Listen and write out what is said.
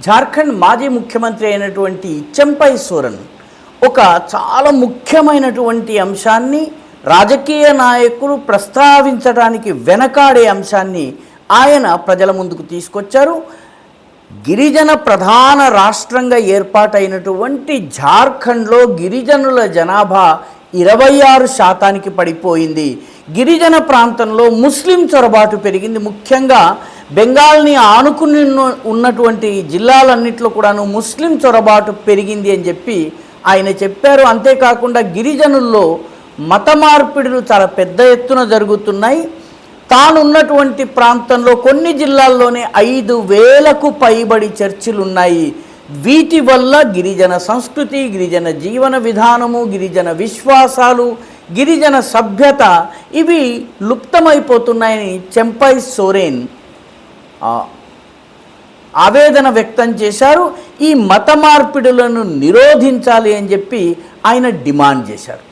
జార్ఖండ్ మాజీ ముఖ్యమంత్రి అయినటువంటి చెంపై సోరెన్ ఒక చాలా ముఖ్యమైనటువంటి అంశాన్ని రాజకీయ నాయకులు ప్రస్తావించడానికి వెనకాడే అంశాన్ని ఆయన ప్రజల ముందుకు తీసుకొచ్చారు. గిరిజన ప్రధాన రాష్ట్రంగా ఏర్పాటైనటువంటి జార్ఖండ్లో గిరిజనుల జనాభా 26% పడిపోయింది. గిరిజన ప్రాంతంలో ముస్లిం చొరబాటు పెరిగింది. ముఖ్యంగా బెంగాల్ని ఆనుకుని ఉన్నటువంటి జిల్లాలన్నింటిలో కూడాను ముస్లిం చొరబాటు పెరిగింది అని చెప్పి ఆయన చెప్పారు. అంతేకాకుండా గిరిజనుల్లో మత మార్పిడులు చాలా పెద్ద ఎత్తున జరుగుతున్నాయి. తానున్నటువంటి ప్రాంతంలో కొన్ని జిల్లాల్లోనే 5,000కు పైబడి చర్చిలు ఉన్నాయి. వీటి వల్ల గిరిజన సంస్కృతి, గిరిజన జీవన విధానము, గిరిజన విశ్వాసాలు, గిరిజన సభ్యత ఇవి లుప్తమైపోతున్నాయని చెంపై సోరెన్ ఆవేదన వ్యక్తం చేశారు. ఈ మత మార్పిడులను నిరోధించాలి అని చెప్పి ఆయన డిమాండ్ చేశారు.